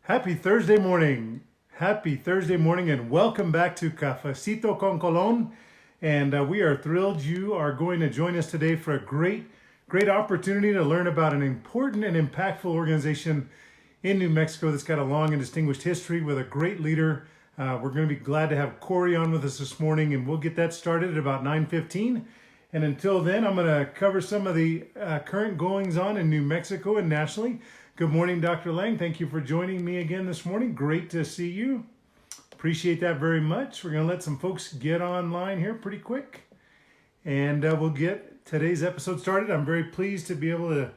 Happy Thursday morning. Happy Thursday morning and welcome back to Cafecito con Colon. And we are thrilled you are going to join us today for a great opportunity to learn about an important and impactful organization in New Mexico that's got a long and distinguished history with a great leader. We're going to be glad to have Corey on with us this morning, and we'll get that started at about 9:15. And until then, I'm going to cover some of the current goings on in New Mexico and nationally. Good morning, Dr. Lang. Thank you for joining me again this morning. Great to see you. Appreciate that very much. We're going to let some folks get online here pretty quick, and we'll get today's episode started. I'm very pleased to be able to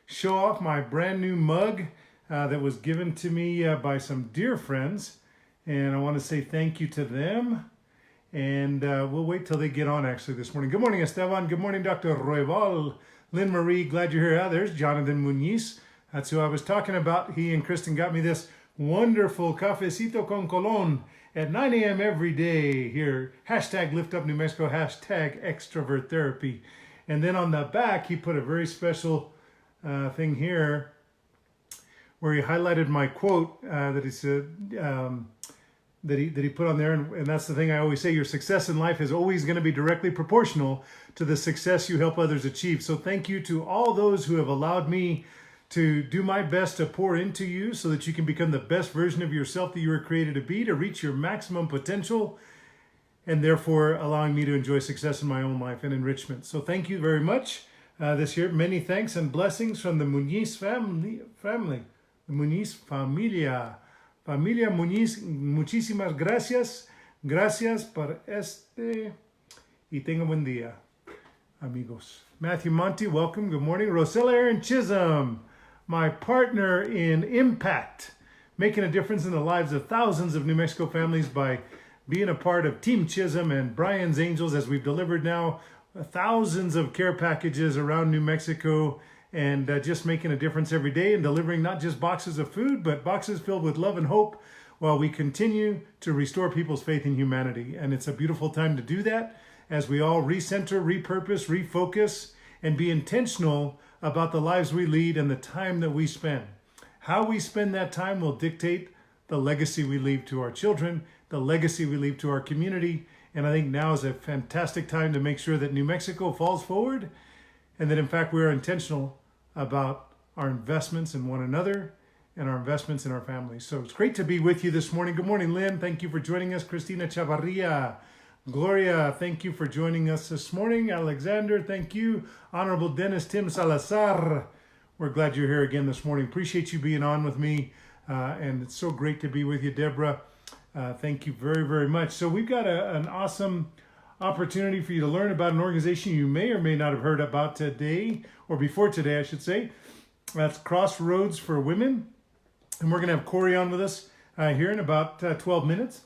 show off my brand new mug that was given to me by some dear friends, and I want to say thank you to them. And we'll wait till they get on actually this morning. Good morning, Esteban. Good morning, Dr. Roybal. Lynn Marie, glad you're here. There's Jonathan Muñiz. That's who I was talking about. He and Kristen got me this wonderful Cafecito con Colon at 9 a.m. every day here. Hashtag Lift Up New Mexico, hashtag Extrovert Therapy. And then on the back, he put a very special thing here where he highlighted my quote that he said, that he put on there, and that's the thing I always say, your success in life is always going to be directly proportional to the success you help others achieve. So thank you to all those who have allowed me to do my best to pour into you so that you can become the best version of yourself that you were created to be, to reach your maximum potential, and therefore allowing me to enjoy success in my own life and enrichment. So thank you very much this year. Many thanks and blessings from the Muñiz family, the Muñiz familia. Familia Muñiz, muchísimas gracias. Gracias por este. Y tenga buen día, amigos. Matthew Monty, welcome. Good morning. Rosella Aaron Chisholm, my partner in impact, making a difference in the lives of thousands of New Mexico families by being a part of Team Chisholm and Brian's Angels, as we've delivered now thousands of care packages around New Mexico, and just making a difference every day and delivering not just boxes of food, but boxes filled with love and hope while we continue to restore people's faith in humanity. And it's a beautiful time to do that as we all recenter, repurpose, refocus, and be intentional about the lives we lead and the time that we spend. How we spend that time will dictate the legacy we leave to our children, the legacy we leave to our community. And I think now is a fantastic time to make sure that New Mexico falls forward and that in fact we are intentional about our investments in one another and our investments in our families. So it's great to be with you this morning. Good morning, Lynn. Thank you for joining us. Christina Chavarria. Gloria, thank you for joining us this morning. Alexander, thank you. Honorable Dennis Tim Salazar. We're glad you're here again this morning. Appreciate you being on with me. And it's so great to be with you, Deborah. Thank you very, very much. So we've got an awesome opportunity for you to learn about an organization you may or may not have heard about today, or before today, I should say. That's Crossroads for Women. And we're going to have Corey on with us here in about 12 minutes.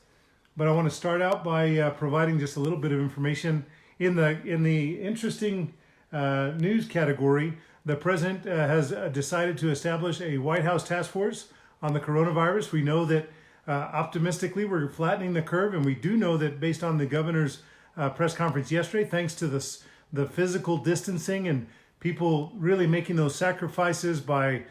But I want to start out by providing just a little bit of information. In the interesting news category, the president has decided to establish a White House task force on the coronavirus. We know that optimistically we're flattening the curve, and we do know that based on the governor's press conference yesterday, thanks to the physical distancing and people really making those sacrifices by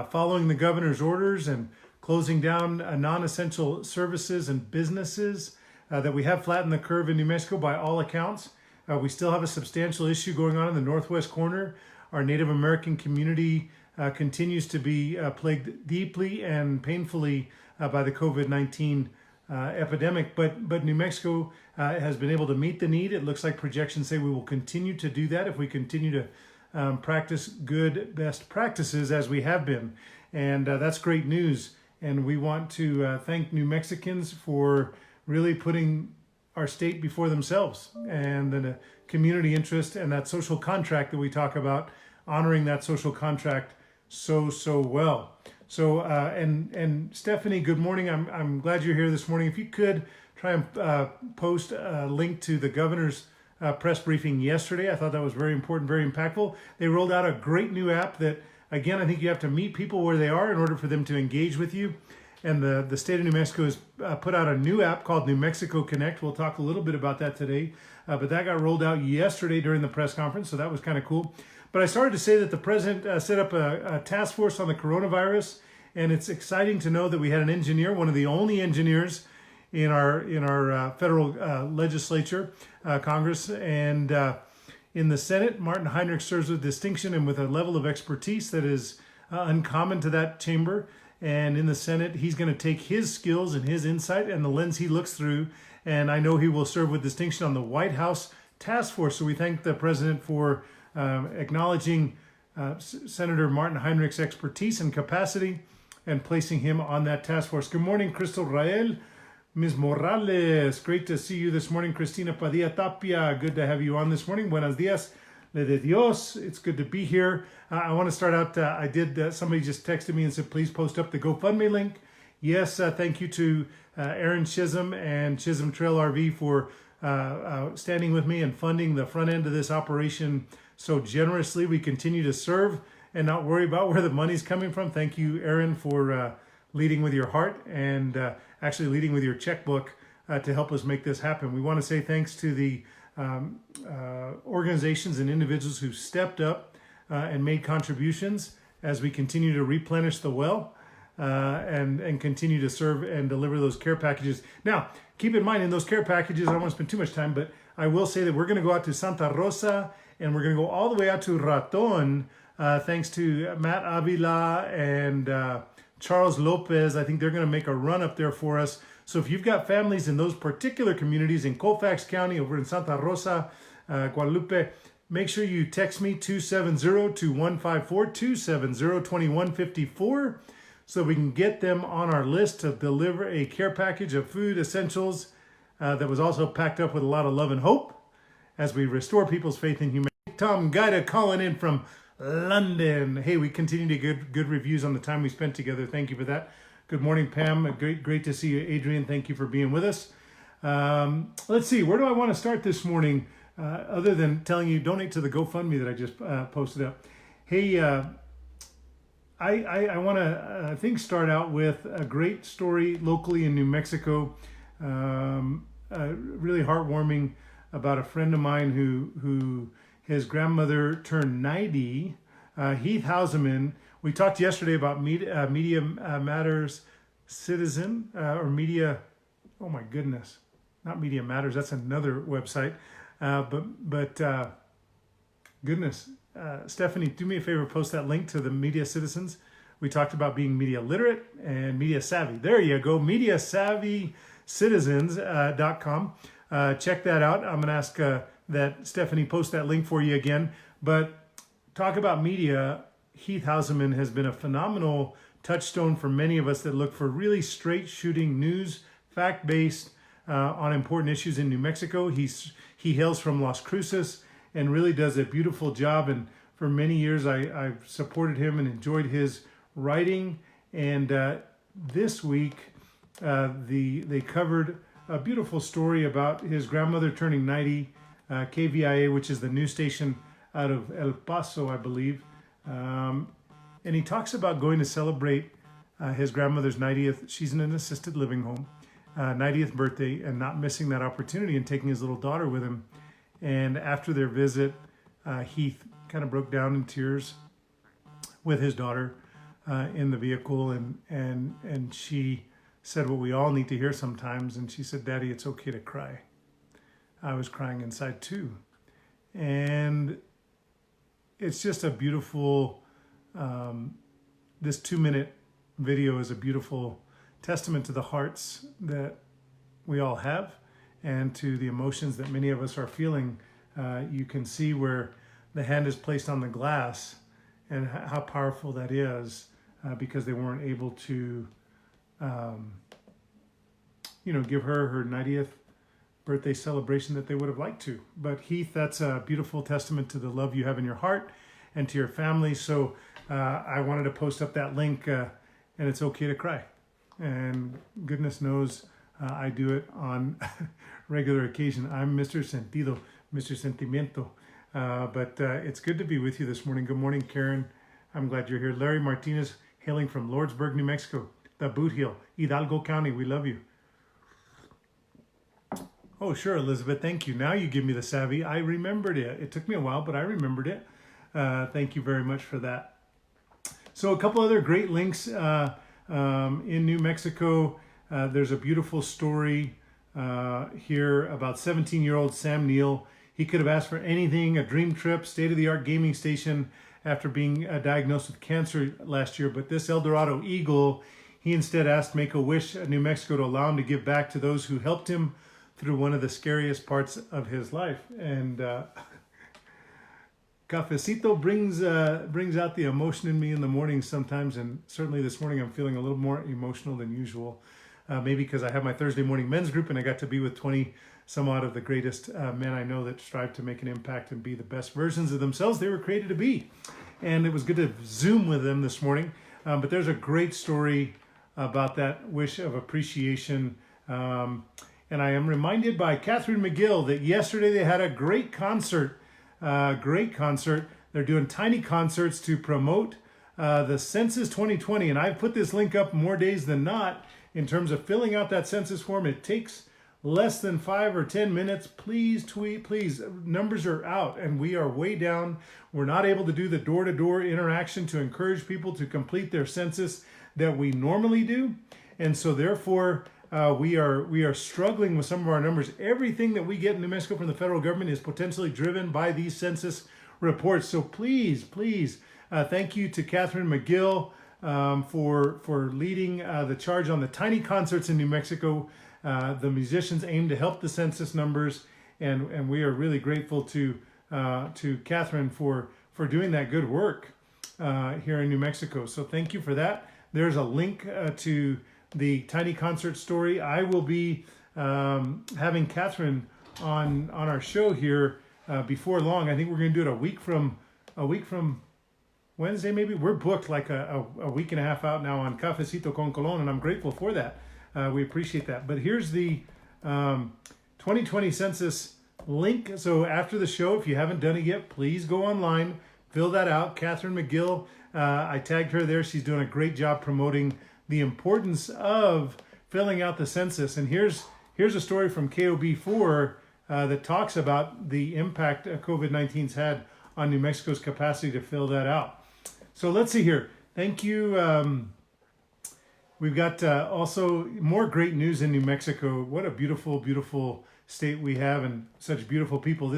following the governor's orders and closing down non-essential services and businesses, that we have flattened the curve in New Mexico by all accounts. We still have a substantial issue going on in the northwest corner. Our Native American community continues to be plagued deeply and painfully by the COVID-19 epidemic, but New Mexico has been able to meet the need. It looks like projections say we will continue to do that if we continue to practice good best practices as we have been. And that's great news. And we want to thank New Mexicans for really putting our state before themselves and the community interest and that social contract that we talk about, honoring that social contract so well. So, and Stephanie, good morning. I'm glad you're here this morning. If you could try and post a link to the governor's press briefing yesterday. I thought that was very important, very impactful. They rolled out a great new app that, again, I think you have to meet people where they are in order for them to engage with you. And the state of New Mexico has put out a new app called New Mexico Connect. We'll talk a little bit about that today. But that got rolled out yesterday during the press conference, so that was kind of cool. But I started to say that the president set up a task force on the coronavirus, And it's exciting to know that we had an engineer, one of the only engineers in our federal legislature, Congress, and in the Senate. Martin Heinrich serves with distinction and with a level of expertise that is uncommon to that chamber. And in the Senate, he's going to take his skills and his insight and the lens he looks through. And I know he will serve with distinction on the White House task force. So we thank the president for acknowledging Senator Martin Heinrich's expertise and capacity and placing him on that task force. Good morning, Crystal Rael. Ms. Morales, great to see you this morning. Cristina Padilla Tapia, good to have you on this morning. Buenos dias, le de Dios. It's good to be here. I want to start out, somebody just texted me and said, please post up the GoFundMe link. Yes, thank you to Aaron Chisholm and Chisholm Trail RV for standing with me and funding the front end of this operation so generously. We continue to serve and not worry about where the money's coming from. Thank you, Aaron, for leading with your heart and actually leading with your checkbook to help us make this happen. We want to say thanks to the organizations and individuals who stepped up and made contributions as we continue to replenish the well and continue to serve and deliver those care packages. Now, keep in mind, in those care packages, I don't want to spend too much time, but I will say that we're going to go out to Santa Rosa and we're going to go all the way out to Raton, thanks to Matt Avila and Charles Lopez. I think they're going to make a run up there for us. So if you've got families in those particular communities in Colfax County, over in Santa Rosa, Guadalupe, make sure you text me 270-2154, 270-2154, so we can get them on our list to deliver a care package of food essentials that was also packed up with a lot of love and hope as we restore people's faith in humanity. Tom Gaida calling in from London. Hey, we continue to get good reviews on the time we spent together. Thank you for that. Good morning, Pam. Great to see you, Adrian. Thank you for being with us. Let's see, where do I want to start this morning? Other than telling you, donate to the GoFundMe that I just posted up. Hey, I want to, I think, start out with a great story locally in New Mexico. Really heartwarming about a friend of mine who his grandmother turned 90, Heath Houseman. We talked yesterday about Media Matters Citizen, or Media, oh my goodness, not Media Matters, that's another website. But goodness, Stephanie, do me a favor, post that link to the Media Citizens. We talked about being media literate and media savvy. There you go, mediasavvycitizens.com. Check that out. I'm going to ask that Stephanie post that link for you again. But talk about media. Heath Houseman has been a phenomenal touchstone for many of us that look for really straight shooting news, fact-based, on important issues in New Mexico. He hails from Las Cruces and really does a beautiful job. And for many years, I've supported him and enjoyed his writing. And this week, they covered a beautiful story about his grandmother turning 90, KVIA, which is the news station out of El Paso, I believe. And he talks about going to celebrate his grandmother's 90th. She's in an assisted living home. 90th birthday, and not missing that opportunity and taking his little daughter with him. And after their visit, Heath kind of broke down in tears with his daughter in the vehicle, and she said what we all need to hear sometimes, and she said, "Daddy, it's okay to cry." I was crying inside too. And it's just a beautiful, this 2-minute video is a beautiful testament to the hearts that we all have and to the emotions that many of us are feeling. You can see where the hand is placed on the glass and how powerful that is, because they weren't able to, give her 90th birthday celebration that they would have liked to. But Heath, that's a beautiful testament to the love you have in your heart and to your family. So I wanted to post up that link, and it's okay to cry. And goodness knows I do it on regular occasion. I'm Mr. Sentido, Mr. Sentimiento. But it's good to be with you this morning. Good morning, Karen. I'm glad you're here. Larry Martinez, hailing from Lordsburg, New Mexico, the Boot Heel, Hidalgo County. We love you. Oh, sure, Elizabeth. Thank you. Now you give me the savvy. I remembered it. It took me a while, but I remembered it. Thank you very much for that. So a couple other great links. in New Mexico. There's a beautiful story here about 17-year-old Sam Neill. He could have asked for anything, a dream trip, state-of-the-art gaming station after being diagnosed with cancer last year. But this El Dorado Eagle, he instead asked Make-A-Wish New Mexico to allow him to give back to those who helped him through one of the scariest parts of his life. And Cafecito brings out the emotion in me in the morning sometimes, and certainly this morning I'm feeling a little more emotional than usual. Maybe because I have my Thursday morning men's group and I got to be with 20 some odd of the greatest men I know that strive to make an impact and be the best versions of themselves they were created to be. And it was good to Zoom with them this morning. But there's a great story about that wish of appreciation. And I am reminded by Catherine McGill that yesterday they had a great concert. They're doing tiny concerts to promote the Census 2020. And I've put this link up more days than not in terms of filling out that census form. It takes less than 5 or 10 minutes. Please tweet, please. Numbers are out and we are way down. We're not able to do the door-to-door interaction to encourage people to complete their census that we normally do. And so therefore, we are struggling with some of our numbers. Everything that we get in New Mexico from the federal government is potentially driven by these census reports. So please, thank you to Catherine McGill for leading the charge on the tiny concerts in New Mexico. The musicians aim to help the census numbers, and we are really grateful to Catherine for doing that good work here in New Mexico. So thank you for that. There's a link to the tiny concert story. I will be having Catherine on our show here before long. I think we're going to do it a week from Wednesday, maybe. We're booked like a week and a half out now on Cafecito con Colon, and I'm grateful for that. We appreciate that. But here's the 2020 census link. So after the show, if you haven't done it yet, please go online, fill that out. Catherine McGill, I tagged her there. She's doing a great job promoting the importance of filling out the census. And here's a story from KOB4 that talks about the impact COVID-19's had on New Mexico's capacity to fill that out. So let's see here. Thank you. We've got also more great news in New Mexico. What a beautiful, beautiful state we have and such beautiful people.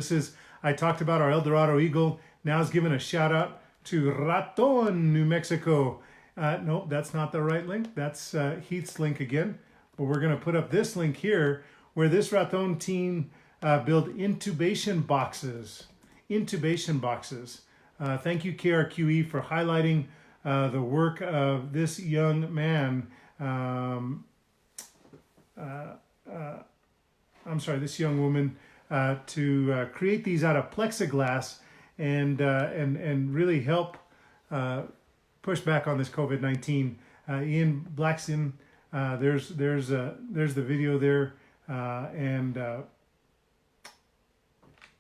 I talked about our El Dorado Eagle. Now is giving a shout out to Raton, New Mexico. No, that's not the right link. That's Heath's link again. But we're going to put up this link here where this Raton team build intubation boxes. Thank you, KRQE, for highlighting the work of this young man. This young woman to create these out of plexiglass and really help push back on this COVID-19. Ian Blackson, there's the video there, and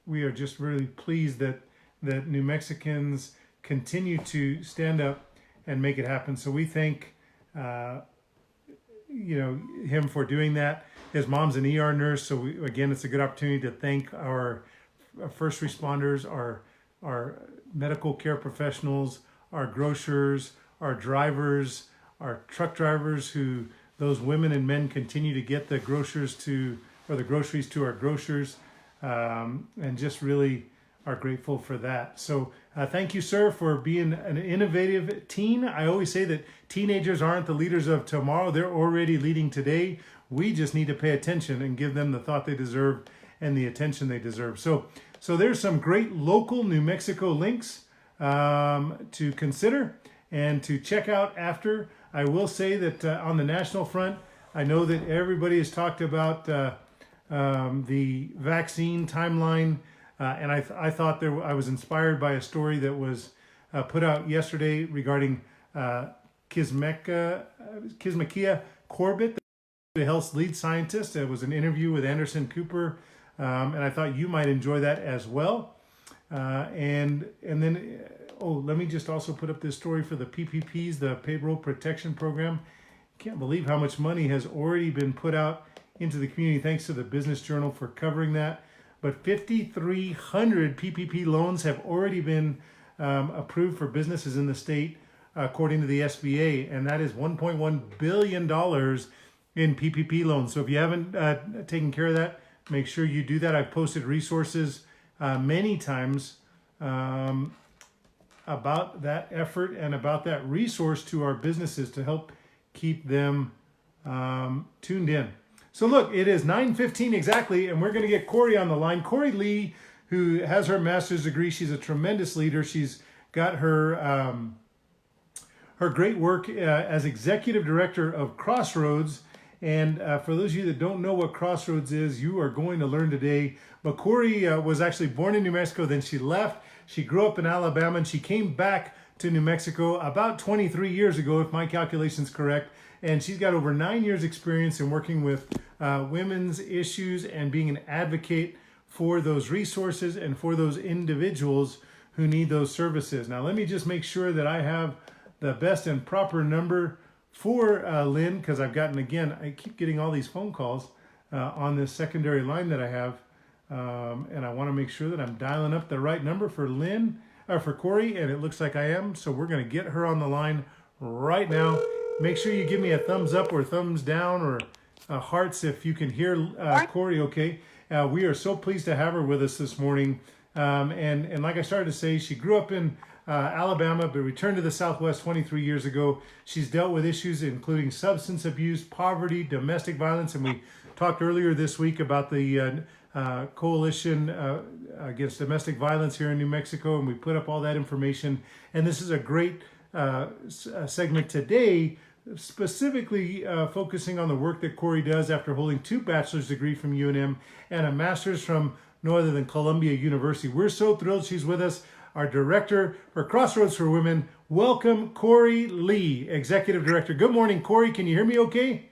we are just really pleased that New Mexicans continue to stand up and make it happen. So we thank him for doing that. His mom's an ER nurse, so again, it's a good opportunity to thank our first responders, our medical care professionals, our grocers, our drivers, our truck drivers, those women and men continue to get the groceries to our grocers, and just really are grateful for that. So thank you, sir, for being an innovative teen. I always say that teenagers aren't the leaders of tomorrow. They're already leading today. We just need to pay attention and give them the thought they deserve and the attention they deserve. So there's some great local New Mexico links to consider and to check out after. I will say that on the national front, I know that everybody has talked about the vaccine timeline. And I thought I was inspired by a story that was put out yesterday regarding Kismakia Corbett, the health's lead scientist. It was an interview with Anderson Cooper, and I thought you might enjoy that as well. And then, let me just also put up this story for the PPPs, the Payroll Protection Program. Can't believe how much money has already been put out into the community. Thanks to the Business Journal for covering that. But 5,300 PPP loans have already been approved for businesses in the state. according to the SBA, and that is $1.1 billion in PPP loans. So if you haven't taken care of that, make sure you do that. I've posted resources many times about that effort and about that resource to our businesses to help keep them tuned in. So look, it is 9:15 exactly, and we're going to get Corey on the line. Corey Lee, who has her master's degree. She's a tremendous leader. She's got her her great work as executive director of Crossroads. And for those of you that don't know what Crossroads is, you are going to learn today. But Corey was actually born in New Mexico, then she left. She grew up in Alabama, and she came back to New Mexico about 23 years ago, if my calculation's correct. And she's got over 9 years experience in working with women's issues and being an advocate for those resources and for those individuals who need those services. Now, let me just make sure that I have the best and proper number for Lynn, because I've gotten, again, I keep getting all these phone calls on this secondary line that I have. And I want to make sure that I'm dialing up the right number for Lynn, or for Corey, and it looks like I am. So we're going to get her on the line right now. Make sure you give me a thumbs up or thumbs down or hearts if you can hear Corey okay. We are so pleased to have her with us this morning. And like I started to say, she grew up in Alabama, but returned to the Southwest 23 years ago. She's dealt with issues including substance abuse, poverty, domestic violence, and we talked earlier this week about the coalition against domestic violence here in New Mexico, and we put up all that information. And this is a great segment today, specifically focusing on the work that Corey does after holding 2 bachelor's degrees from UNM and a master's from no other than Columbia University. We're so thrilled she's with us, our director for Crossroads for Women. Welcome, Corey Lee, Executive Director. Good morning, Corey. Can you hear me okay?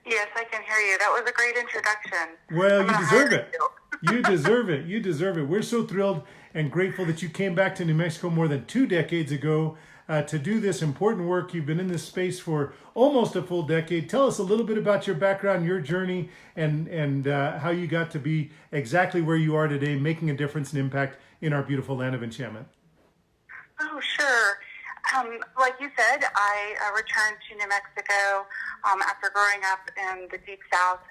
Yes, I can hear you. That was a great introduction. Well, you deserve it. You deserve it. You deserve it. We're so thrilled and grateful that you came back to New Mexico more than 2 decades ago to do this important work. You've been in this space for almost a full decade. Tell us a little bit about your background, your journey, and how you got to be exactly where you are today, making a difference and impact in our beautiful land of enchantment. Oh, sure. Like you said, I returned to New Mexico after growing up in the Deep South,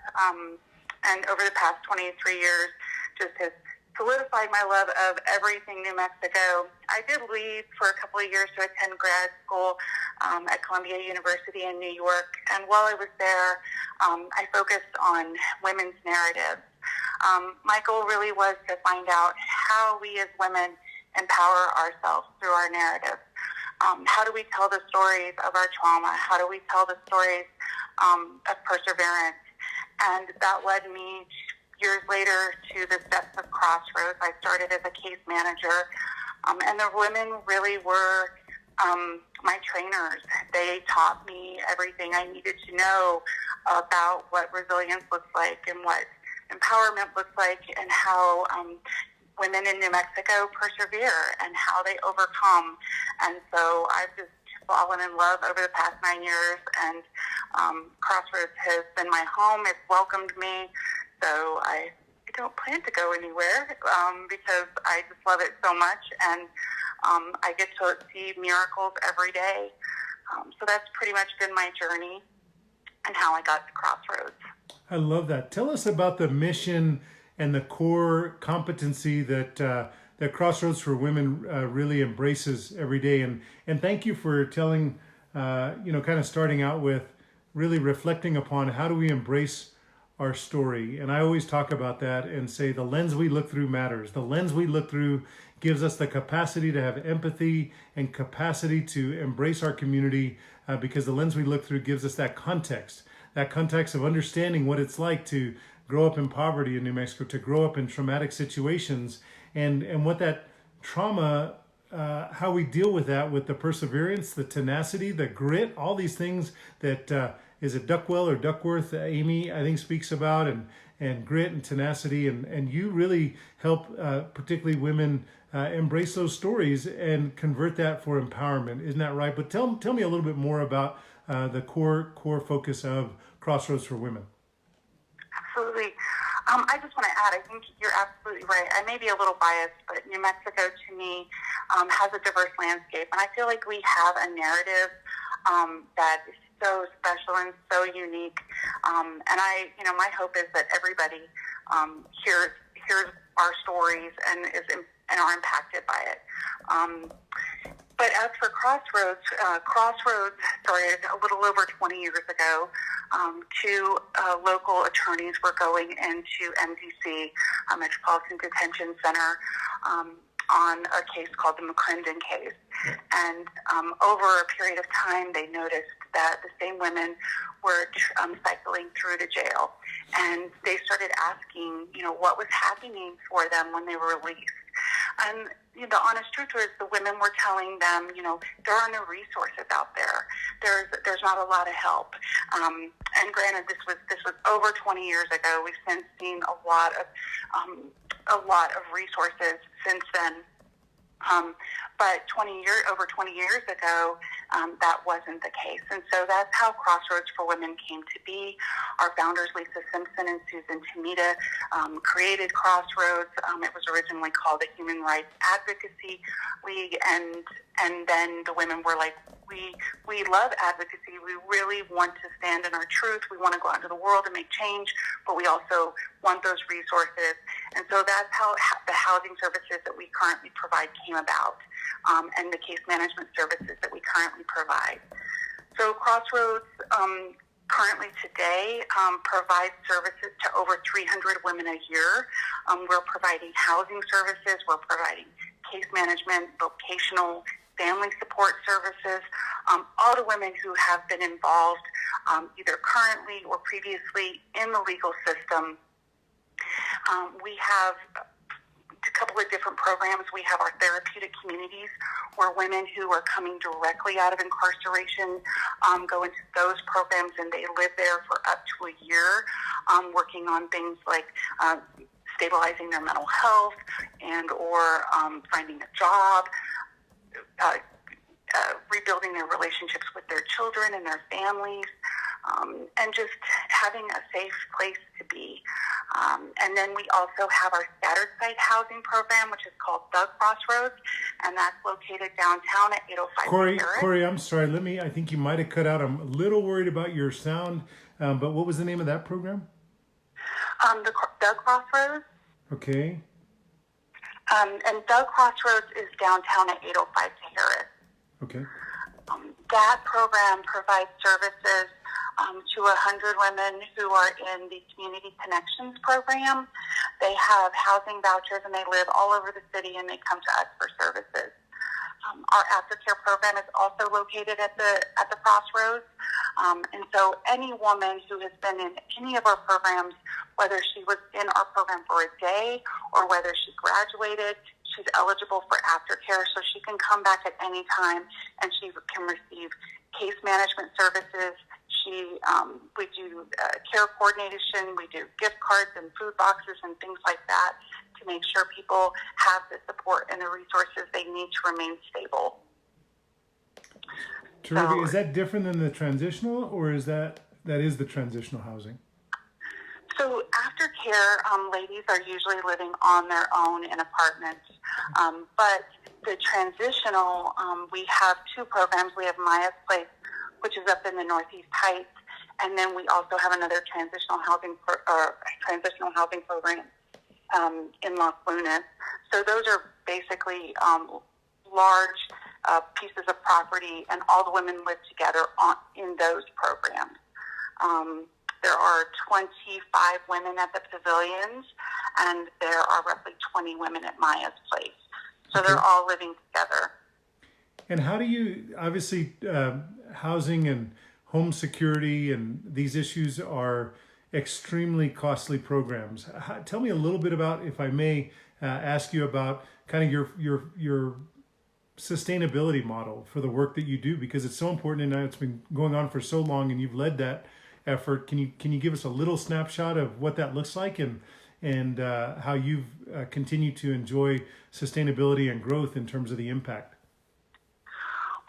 and over the past 23 years, just has solidified my love of everything New Mexico. I did leave for a couple of years to attend grad school at Columbia University in New York, and while I was there, I focused on women's narratives. My goal really was to find out how we as women empower ourselves through our narratives. How do we tell the stories of our trauma? How do we tell the stories of perseverance? And that led me years later to the steps of Crossroads. I started as a case manager, and the women really were my trainers. They taught me everything I needed to know about what resilience looks like and what empowerment looks like, and how women in New Mexico persevere and how they overcome. And so I've just fallen in love over the past 9 years, and Crossroads has been my home. It's welcomed me, so I don't plan to go anywhere because I just love it so much, and I get to see miracles every day. So that's pretty much been my journey and how I got to Crossroads. I love that. Tell us about the mission and the core competency that that Crossroads for Women really embraces every day. And thank you for telling, kind of starting out with really reflecting upon how do we embrace our story. And I always talk about that and say the lens we look through matters. The lens we look through gives us the capacity to have empathy and capacity to embrace our community because the lens we look through gives us that context of understanding what it's like to grow up in poverty in New Mexico, to grow up in traumatic situations, and what that trauma, how we deal with that, with the perseverance, the tenacity, the grit, all these things that is it Duckwell or Duckworth, Amy, I think, speaks about, and grit and tenacity, and you really help particularly women embrace those stories and convert that for empowerment. Isn't that right? But tell me a little bit more about the core focus of Crossroads for Women. Absolutely. I just want to add, I think you're absolutely right. I may be a little biased, but New Mexico to me has a diverse landscape. And I feel like we have a narrative that is so special and so unique. And my hope is that everybody hears our stories and are impacted by it. But as for Crossroads started a little over 20 years ago. Two local attorneys were going into MDC, Metropolitan Detention Center, on a case called the McClendon case. And over a period of time, they noticed that the same women were cycling through the jail. And they started asking, what was happening for them when they were released. And the honest truth is the women were telling them, there are no resources out there. There's not a lot of help. And granted, this was over 20 years ago. We've since seen a lot of resources since then. But over 20 years ago, that wasn't the case. And so that's how Crossroads for Women came to be. Our founders, Lisa Simpson and Susan Tamita, created Crossroads. It was originally called the Human Rights Advocacy League. And then the women were like, we love advocacy. We really want to stand in our truth. We want to go out into the world and make change, but we also want those resources. And so that's how the housing services that we currently provide came about, and the case management services that we currently provide. So Crossroads currently today provides services to over 300 women a year. We're providing housing services. We're providing case management, vocational, family support services. All the women who have been involved either currently or previously in the legal system. We have a couple of different programs. We have our therapeutic communities where women who are coming directly out of incarceration go into those programs and they live there for up to a year, working on things like stabilizing their mental health or finding a job, rebuilding their relationships with their children and their families, and just having a safe place to be. And then we also have our scattered site housing program, which is called The Crossroads, and that's located downtown at 805 Harris. Corey, I'm sorry. I think you might have cut out. I'm a little worried about your sound, but what was the name of that program? The Crossroads. Okay. And The Crossroads is downtown at 805 Harris. Okay. That program provides services to 100 women who are in the Community Connections program. They have housing vouchers and they live all over the city and they come to us for services. Our aftercare program is also located at the Crossroads. And so any woman who has been in any of our programs, whether she was in our program for a day or whether she graduated, she's eligible for aftercare, so she can come back at any time and she can receive case management services. We do care coordination, we do gift cards and food boxes and things like that to make sure people have the support and the resources they need to remain stable. Terrific. So, is that different than the transitional, or is that is the transitional housing? So aftercare, ladies are usually living on their own in apartments. But the transitional, we have two programs. We have Maya's Place, which is up in the Northeast Heights, and then we also have another transitional housing program in Las Lunas. So those are basically large pieces of property, and all the women live together in those programs. There are 25 women at the pavilions, and there are roughly 20 women at Maya's Place. So they're all living together. And how do you, obviously, housing and home security and these issues are extremely costly programs. Tell me a little bit about, if I may ask you about kind of your sustainability model for the work that you do, because it's so important and it's been going on for so long and you've led that effort. Can you give us a little snapshot of what that looks like and how you've continued to enjoy sustainability and growth in terms of the impact?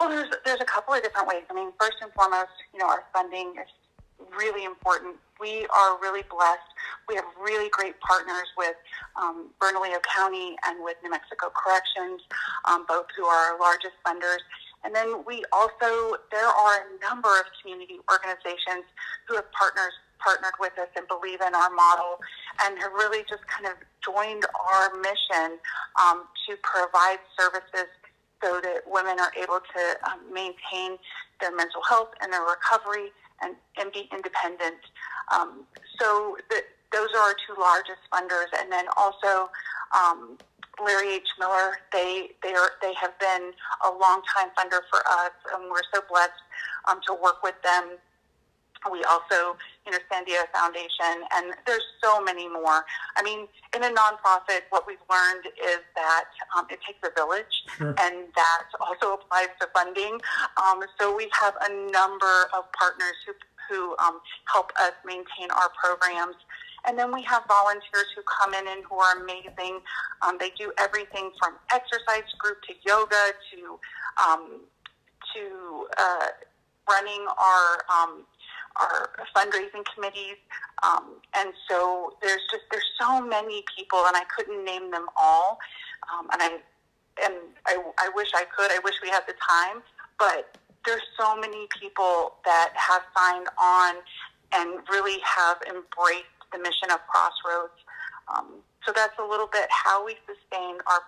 Well, there's a couple of different ways. I mean, first and foremost, our funding is really important. We are really blessed. We have really great partners with Bernalillo County and with New Mexico Corrections, both who are our largest funders. And then there are a number of community organizations who have partnered with us and believe in our model and have really just kind of joined our mission to provide services so that women are able to maintain their mental health and their recovery and be independent. Those are our two largest funders. And then also Larry H. Miller, they have been a longtime funder for us, and we're so blessed to work with them. We also, Sandia Foundation, and there's so many more. I mean, in a nonprofit, what we've learned is that it takes a village, Sure. and that also applies to funding. So we have a number of partners who help us maintain our programs. And then we have volunteers who come in and who are amazing. They do everything from exercise group to yoga to running our fundraising committees. And so there's so many people, and I couldn't name them all. And I wish I could. I wish we had the time. But there's so many people that have signed on and really have embraced the mission of Crossroads. So that's a little bit how we sustain our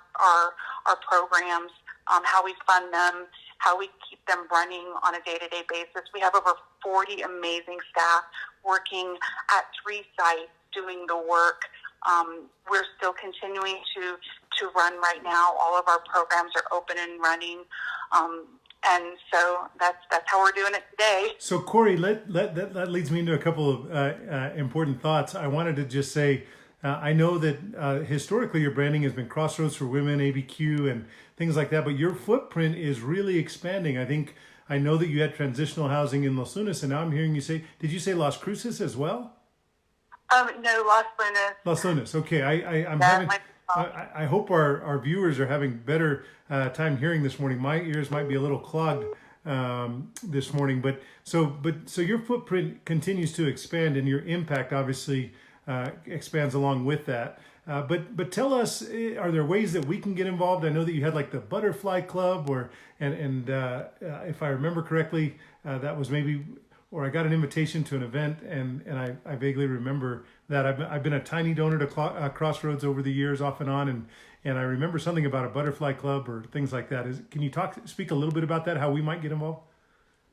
programs, how we fund them, how we keep them running on a day-to-day basis. We have over 40 amazing staff working at 3 sites doing the work. We're still continuing to run right now. All of our programs are open and running. And so that's how we're doing it today. So Corey, that leads me into a couple of important thoughts. I wanted to just say, I know that historically your branding has been Crossroads for Women, ABQ, and things like that, but your footprint is really expanding. I know that you had transitional housing in Los Lunas, and now I'm hearing you say, did you say Las Cruces as well? No, Las Lunas. Los Lunas. Okay, I hope our viewers are having better time hearing this morning. My ears might be a little clogged this morning, but so your footprint continues to expand, and your impact obviously expands along with that. But tell us, are there ways that we can get involved? I know that you had like the Butterfly Club, and if I remember correctly, that was maybe, or I got an invitation to an event, and I vaguely remember that. I've been a tiny donor to Crossroads over the years, off and on, and I remember something about a Butterfly Club or things like that. Can you speak a little bit about that, how we might get involved?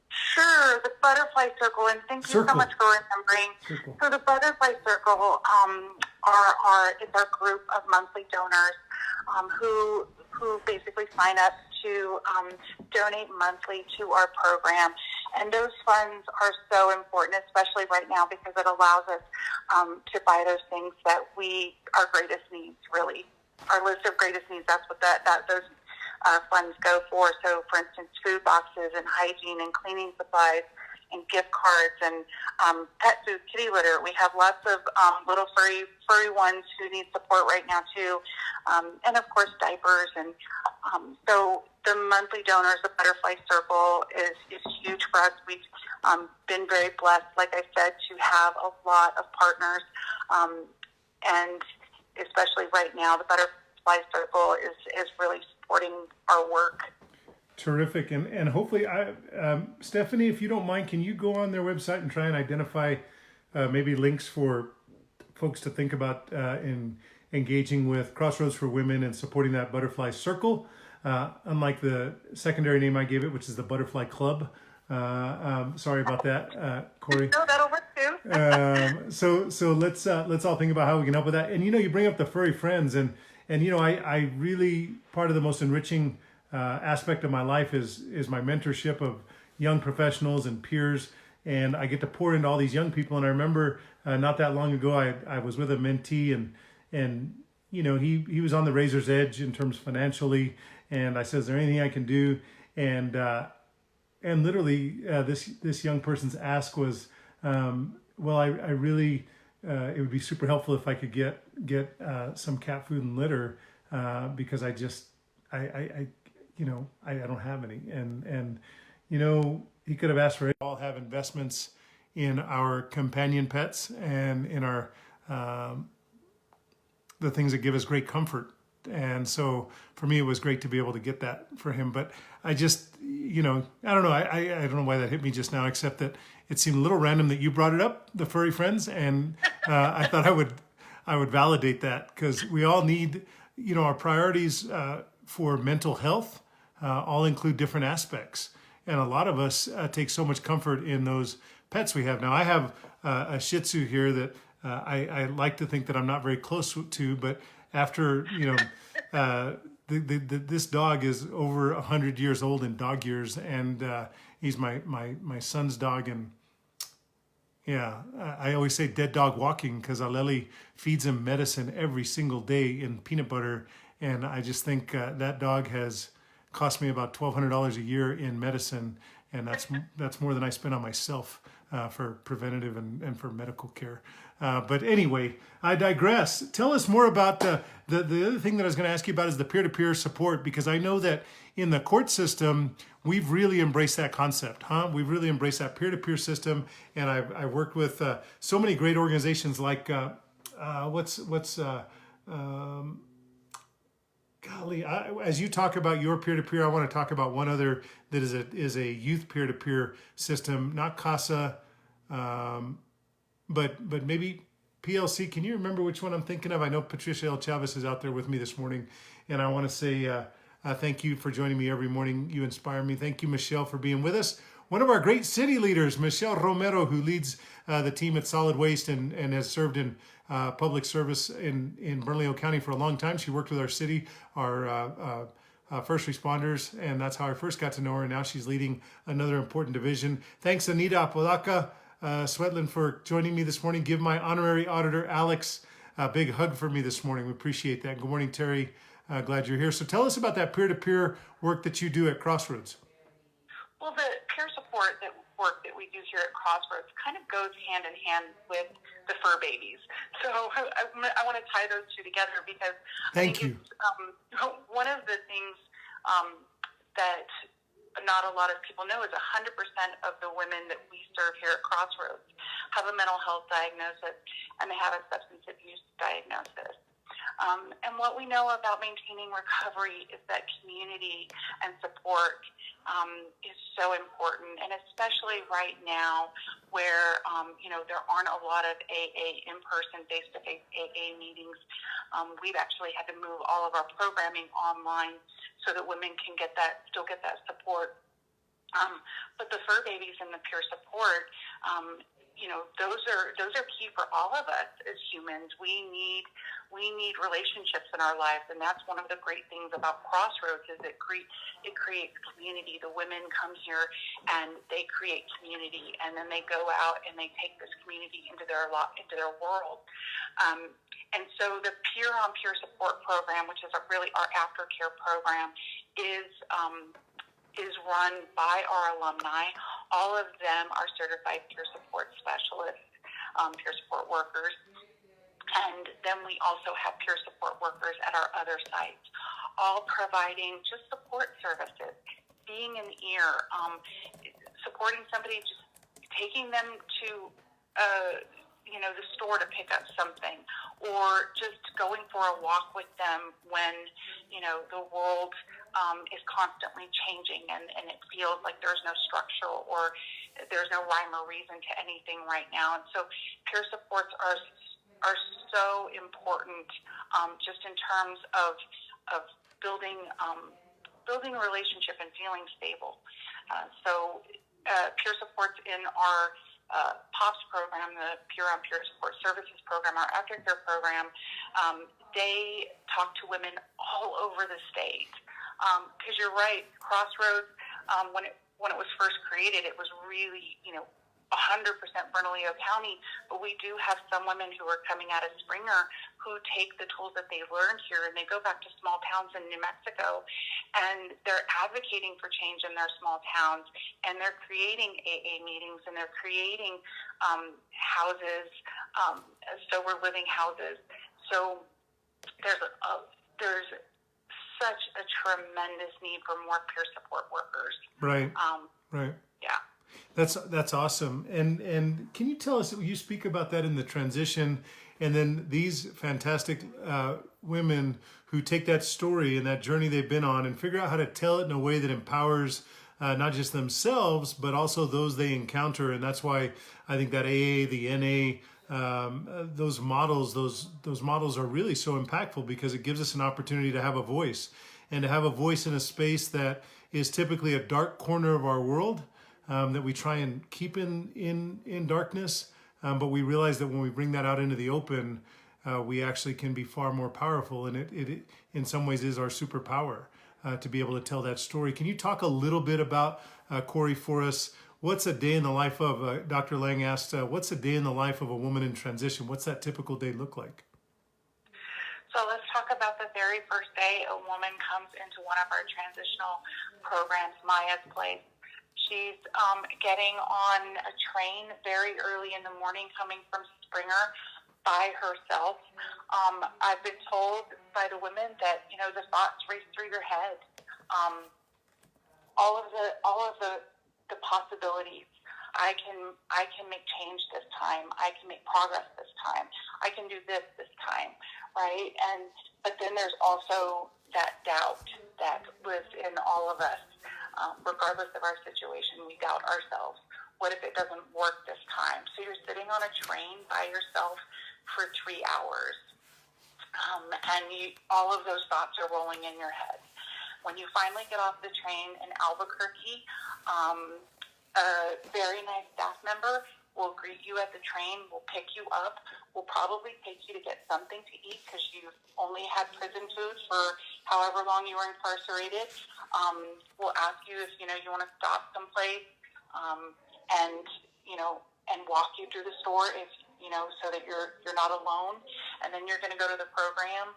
Sure, the Butterfly Circle, and thank you so much for remembering. Circle. So the Butterfly Circle is our group of monthly donors who basically sign up to donate monthly to our program. And those funds are so important, especially right now, because it allows us to buy those things that our greatest needs, really. Our list of greatest needs, that's what those funds go for. So, for instance, food boxes and hygiene and cleaning supplies and gift cards and pet food, kitty litter. We have lots of little furry ones who need support right now, too. And, of course, diapers. And so the monthly donors, the Butterfly Circle, is huge for us. We've been very blessed, like I said, to have a lot of partners. And especially right now, the Butterfly Circle is really supporting our work. Terrific. And hopefully, Stephanie, if you don't mind, can you go on their website and try and identify maybe links for folks to think about in engaging with Crossroads for Women and supporting that Butterfly Circle, unlike the secondary name I gave it, which is the Butterfly Club. Sorry about that, Corey. No, that'll work too. So let's all think about how we can help with that. And you bring up the furry friends, and I really, part of the most enriching aspect of my life is my mentorship of young professionals and peers, and I get to pour into all these young people. And I remember not that long ago, I was with a mentee, and he was on the razor's edge in terms financially, and I said, "Is there anything I can do?" And literally this young person's ask was, "Well, I really it would be super helpful if I could get some cat food and litter because I don't have any." And he could have asked for it. All have investments in our companion pets and in our the things that give us great comfort. And so for me, it was great to be able to get that for him. But I just, I don't know. I don't know why that hit me just now, except that it seemed a little random that you brought it up, the furry friends. And I thought I would validate that, because we all need, our priorities for mental health all include different aspects. And a lot of us take so much comfort in those pets we have. Now, I have a Shih Tzu here that I like to think that I'm not very close to, but after, this dog is over 100 years old in dog years, and he's my son's dog. And yeah, I always say dead dog walking, because Aleli feeds him medicine every single day in peanut butter. And I just think that dog has cost me about $1,200 a year in medicine. And that's more than I spend on myself for preventative and for medical care. But anyway, I digress. Tell us more about the other thing that I was going to ask you about is the peer-to-peer support, because I know that in the court system, we've really embraced that concept, huh? We've really embraced that peer-to-peer system. And I've worked with so many great organizations like, golly, as you talk about your peer-to-peer, I want to talk about one other that is a youth peer-to-peer system, not CASA, but maybe PLC. Can you remember which one I'm thinking of? I know Patricia El Chavez is out there with me this morning, and I want to say thank you for joining me every morning. You inspire me. Thank you, Michelle, for being with us. One of our great city leaders, Michelle Romero, who leads the team at Solid Waste and has served in public service in Bernalillo County for a long time. She worked with our city, our first responders, and that's how I first got to know her. And now she's leading another important division. Thanks, Anita Apodaca Swetlin, for joining me this morning. Give my honorary auditor, Alex, a big hug for me this morning. We appreciate that. Good morning, Terry. Glad you're here. So tell us about that peer-to-peer work that you do at Crossroads. Well, the peer support work that we do here at Crossroads kind of goes hand in hand with the fur babies. So I want to tie those two together, because Thank you. It's, one of the things that not a lot of people know is 100% of the women that we serve here at Crossroads have a mental health diagnosis, and they have a substance abuse diagnosis. And what we know about maintaining recovery is that community and support is so important, and especially right now where, there aren't a lot of AA in-person, face-to-face AA meetings. We've actually had to move all of our programming online so that women can still get that support. But the fur babies and the peer support, those are key for all of us as humans. We need relationships in our lives, and that's one of the great things about Crossroads is it creates community. The women come here and they create community, and then they go out and they take this community into their world. And so the peer-on-peer support program, which is really our aftercare program, is run by our alumni. All of them are certified peer support specialists, peer support workers. And then we also have peer support workers at our other sites, all providing just support services, being an ear, supporting somebody, just taking them to the store to pick up something, or just going for a walk with them when, the world is constantly changing and it feels like there's no structure or there's no rhyme or reason to anything right now. And so peer supports are so important, just in terms of building a relationship and feeling stable. So peer supports in our POPS program, the Peer on Peer Support Services program, our aftercare program, they talk to women all over the state. Because you're right, Crossroads, when it was first created, it was really, 100% Bernalillo County, but we do have some women who are coming out of Springer who take the tools that they learned here and they go back to small towns in New Mexico, and they're advocating for change in their small towns, and they're creating AA meetings, and they're creating houses, sober living houses. So there's such a tremendous need for more peer support workers. Right. Right. Yeah. That's awesome. And can you tell us, you speak about that in the transition, and then these fantastic women who take that story and that journey they've been on and figure out how to tell it in a way that empowers not just themselves but also those they encounter. And that's why I think that AA, the NA, those models, those models are really so impactful, because it gives us an opportunity to have a voice, and to have a voice in a space that is typically a dark corner of our world, that we try and keep in darkness, but we realize that when we bring that out into the open, we actually can be far more powerful, and it in some ways is our superpower, to be able to tell that story. Can you talk a little bit about, Corey, for us? What's a day in the life of, Dr. Lang asked, what's a day in the life of a woman in transition? What's that typical day look like? So let's talk about the very first day a woman comes into one of our transitional programs, Maya's Place. She's getting on a train very early in the morning, coming from Springer by herself. I've been told by the women that, the thoughts race through your head. All of the possibilities. I can make change this time. I can make progress this time. I can do this time, right? But then there's also that doubt that lives in all of us. Regardless of our situation, we doubt ourselves. What if it doesn't work this time? So you're sitting on a train by yourself for 3 hours, and all of those thoughts are rolling in your head. When you finally get off the train in Albuquerque, a very nice staff member will greet you at the train, will pick you up, will probably take you to get something to eat because you've only had prison food for however long you were incarcerated. We'll ask you if, you want to stop someplace, and walk you through the store if, so that you're not alone. And then you're going to go to the program,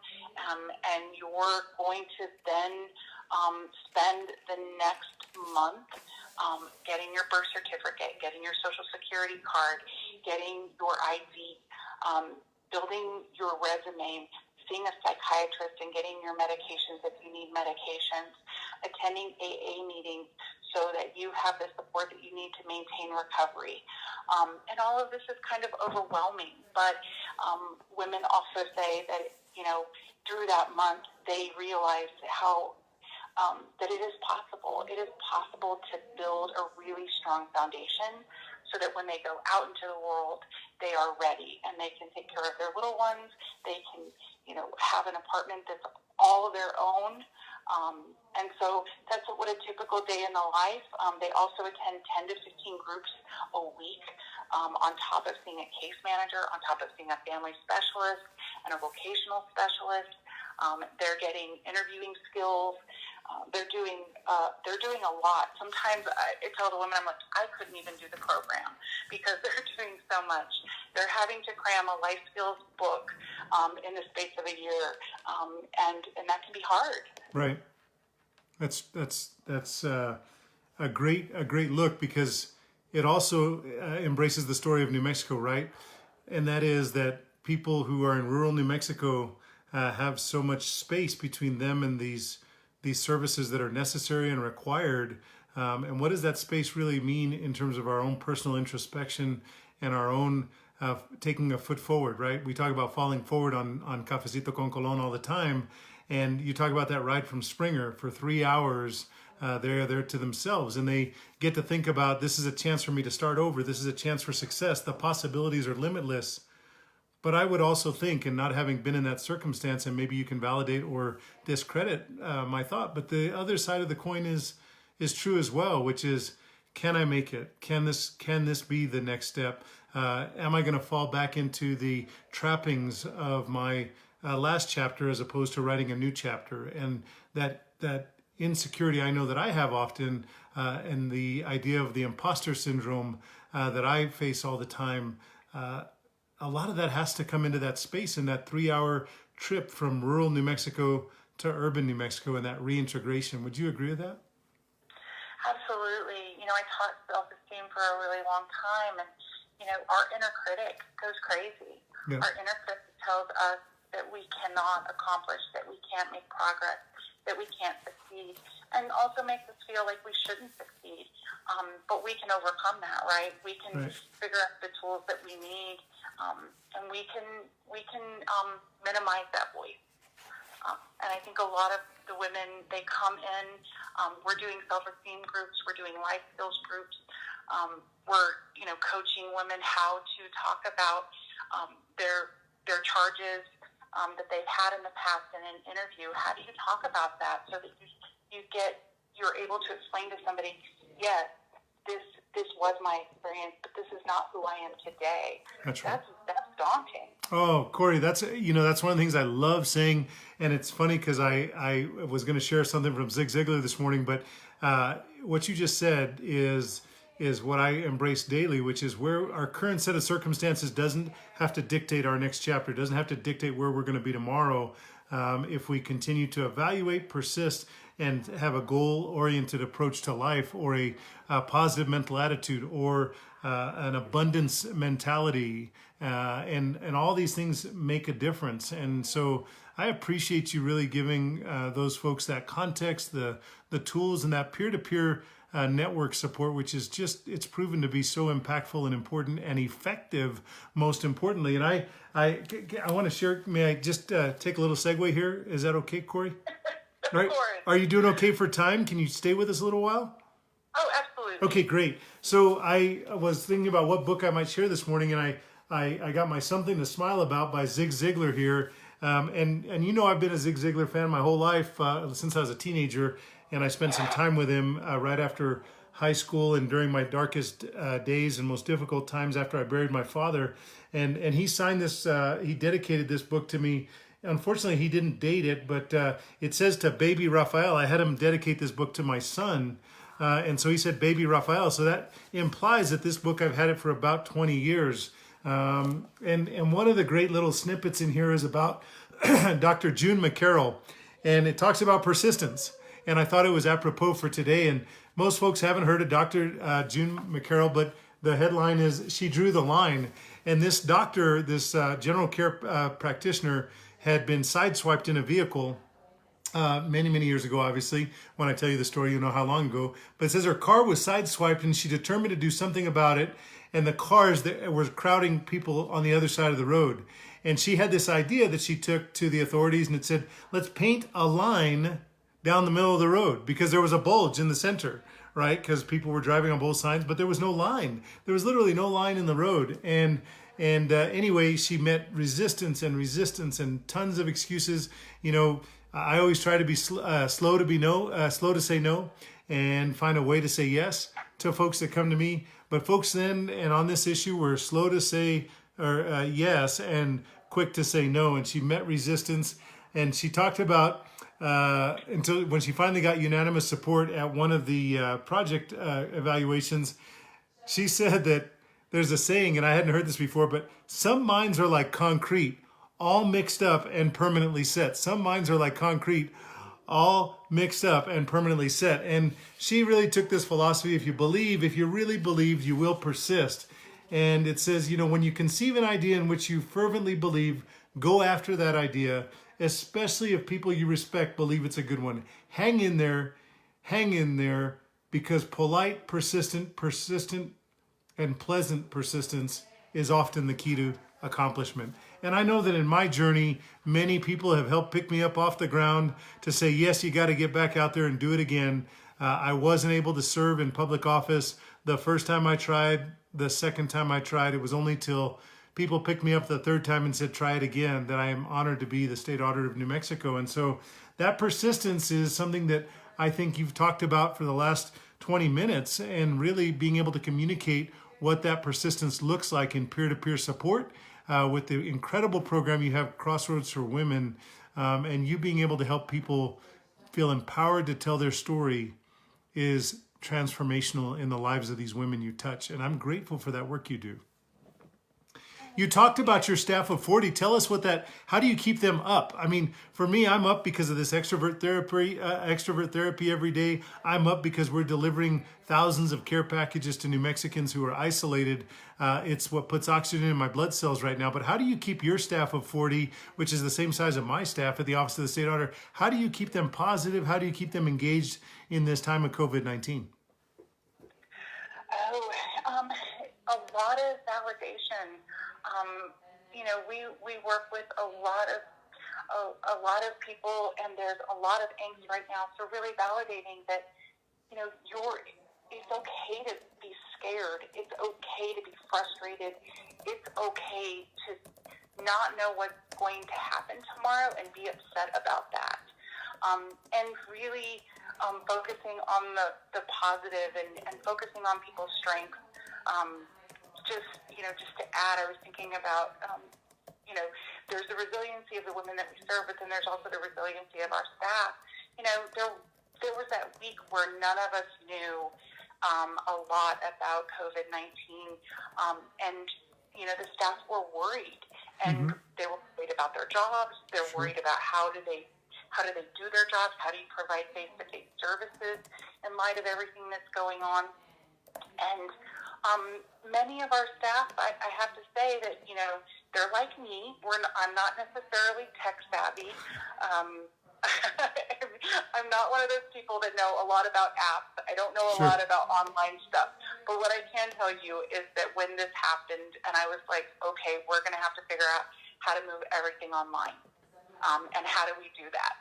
and you're going to then spend the next month getting your birth certificate, getting your social security card, getting your ID, building your resume, seeing a psychiatrist and getting your medications if you need medications, attending AA meetings so that you have the support that you need to maintain recovery. And all of this is kind of overwhelming, but women also say that, through that month, they realize how that it is possible. It is possible to build a really strong foundation so that when they go out into the world, they are ready and they can take care of their little ones. They can, have an apartment that's all of their own. And so that's what a typical day in the life. They also attend 10 to 15 groups a week, on top of seeing a case manager, on top of seeing a family specialist and a vocational specialist. They're getting interviewing skills. They're doing a lot. Sometimes I tell the women, I'm like, I couldn't even do the program because they're doing so much. They're having to cram a life skills book in the space of a year, and that can be hard. Right. That's a great look, because it also embraces the story of New Mexico, right? And that is that people who are in rural New Mexico have so much space between them and these services that are necessary and required. And what does that space really mean in terms of our own personal introspection and our own taking a foot forward, right? We talk about falling forward on Cafecito con Colon all the time. And you talk about that ride from Springer for 3 hours. They're there to themselves, and they get to think about, this is a chance for me to start over. This is a chance for success. The possibilities are limitless. But I would also think, and not having been in that circumstance, and maybe you can validate or discredit my thought, but the other side of the coin is true as well, which is, can I make it? Can this be the next step? Am I going to fall back into the trappings of my last chapter as opposed to writing a new chapter? And that insecurity I know that I have often, and the idea of the imposter syndrome that I face all the time, a lot of that has to come into that space in that 3-hour trip from rural New Mexico to urban New Mexico, and that reintegration. Would you agree with that? Absolutely. I taught self-esteem for a really long time, and, our inner critic goes crazy. Yeah. Our inner critic tells us that we cannot accomplish, that we can't make progress, that we can't succeed, and also makes us feel like we shouldn't succeed. but we can overcome that, right? We can Right. figure out the tools that we need, and we can minimize that voice. And I think a lot of the women, they come in, we're doing self-esteem groups, we're doing life skills groups, we're, coaching women how to talk about their charges that they've had in the past in an interview. How do you talk about that so that you're able to explain to somebody, yes, this was my experience, but this is not who I am today. That's right. That's daunting. Oh, Corey, that's one of the things I love saying, and it's funny because I was going to share something from Zig Ziglar this morning, but what you just said is what I embrace daily, which is where our current set of circumstances doesn't have to dictate our next chapter, doesn't have to dictate where we're going to be tomorrow. If we continue to evaluate, persist, and have a goal-oriented approach to life, or a positive mental attitude, or an abundance mentality, and all these things make a difference. And so I appreciate you really giving those folks that context, the tools, and that peer-to-peer network support, which is it's proven to be so impactful and important and effective, most importantly. And I want to share, may I just take a little segue here? Is that okay, Corey? Right. Are you doing okay for time? Can you stay with us a little while? Oh, absolutely. Okay, great. So I was thinking about what book I might share this morning, and I got my Something to Smile About by Zig Ziglar here. And I've been a Zig Ziglar fan my whole life since I was a teenager, and I spent some time with him right after high school and during my darkest days and most difficult times after I buried my father. And he signed this, he dedicated this book to me. Unfortunately, he didn't date it, but it says to baby Raphael. I had him dedicate this book to my son. And so he said baby Raphael. So that implies that this book, I've had it for about 20 years. And one of the great little snippets in here is about Dr. June McCarroll. And it talks about persistence. And I thought it was apropos for today. And most folks haven't heard of Dr. June McCarroll, but the headline is She Drew the Line. And this doctor, this general care practitioner, had been sideswiped in a vehicle many, many years ago, obviously. When I tell you the story, you know how long ago. But it says her car was sideswiped and she determined to do something about it. And the cars that were crowding people on the other side of the road. And she had this idea that she took to the authorities, and it said, let's paint a line down the middle of the road, because there was a bulge in the center, right? Because people were driving on both sides, but there was no line. There was literally no line in the road. And anyway, she met resistance and tons of excuses. I always try to be slow to say no, and find a way to say yes to folks that come to me. But folks then, and on this issue, were slow to say yes and quick to say no. And she met resistance, and she talked about until when she finally got unanimous support at one of the project evaluations. She said that there's a saying, and I hadn't heard this before, but some minds are like concrete, all mixed up and permanently set. Some minds are like concrete, all mixed up and permanently set. And she really took this philosophy: if you really believe, you will persist. And it says, when you conceive an idea in which you fervently believe, go after that idea, especially if people you respect believe it's a good one. Hang in there, because polite, persistent, and pleasant persistence is often the key to accomplishment. And I know that in my journey, many people have helped pick me up off the ground to say, yes, you got to get back out there and do it again. I wasn't able to serve in public office the first time I tried. The second time I tried, it was only till people picked me up the third time and said, try it again, that I am honored to be the state auditor of New Mexico. And so that persistence is something that I think you've talked about for the last 20 minutes, and really being able to communicate what that persistence looks like in peer-to-peer support with the incredible program you have, Crossroads for Women, and you being able to help people feel empowered to tell their story is transformational in the lives of these women you touch. And I'm grateful for that work you do. You talked about your staff of 40. Tell us how do you keep them up? I mean, for me, I'm up because of this extrovert therapy every day. I'm up because we're delivering thousands of care packages to New Mexicans who are isolated. It's what puts oxygen in my blood cells right now. But how do you keep your staff of 40, which is the same size of my staff at the Office of the State Auditor, how do you keep them positive? How do you keep them engaged in this time of COVID-19? validation. We work with a lot of people, and there's a lot of angst right now. So really validating that, it's okay to be scared. It's okay to be frustrated. It's okay to not know what's going to happen tomorrow and be upset about that. And really focusing on the positive and focusing on people's strengths. Just to add, I was thinking about, there's the resiliency of the women that we serve, but then there's also the resiliency of our staff. There was that week where none of us knew a lot about COVID-19, and the staff were worried, and they were worried about their jobs. They're worried about how do they do their jobs? How do you provide face-to-face services in light of everything that's going on? And many of our staff, I have to say that they're like me. I'm not necessarily tech savvy. I'm not one of those people that know a lot about apps. I don't know a lot about online stuff. But what I can tell you is that when this happened, and I was like, okay, we're going to have to figure out how to move everything online. And how do we do that?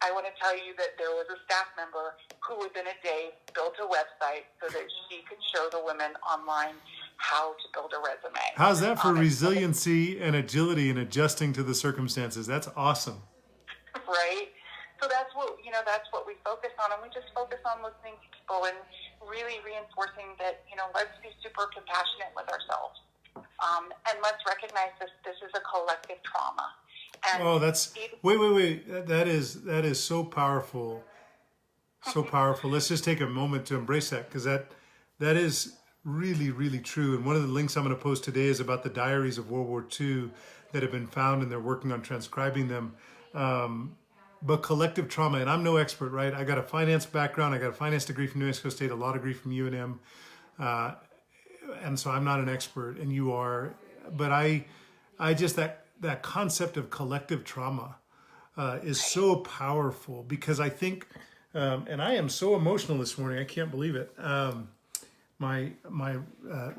I want to tell you that there was a staff member who within a day built a website so that she could show the women online how to build a resume. How's that for resiliency and agility and adjusting to the circumstances? That's awesome. Right? So that's what we focus on, and we just focus on listening to people and really reinforcing that, let's be super compassionate with ourselves. And let's recognize this is a collective trauma. And wait. That is so powerful. So powerful. Let's just take a moment to embrace that, because that is really, really true. And one of the links I'm going to post today is about the diaries of World War II that have been found, and they're working on transcribing them. But collective trauma, and I'm no expert, right? I got a finance background. I got a finance degree from New Mexico State, a law degree from UNM. And so I'm not an expert, and you are. But I just, that concept of collective trauma is so powerful, because I think, and I am so emotional this morning, I can't believe it. My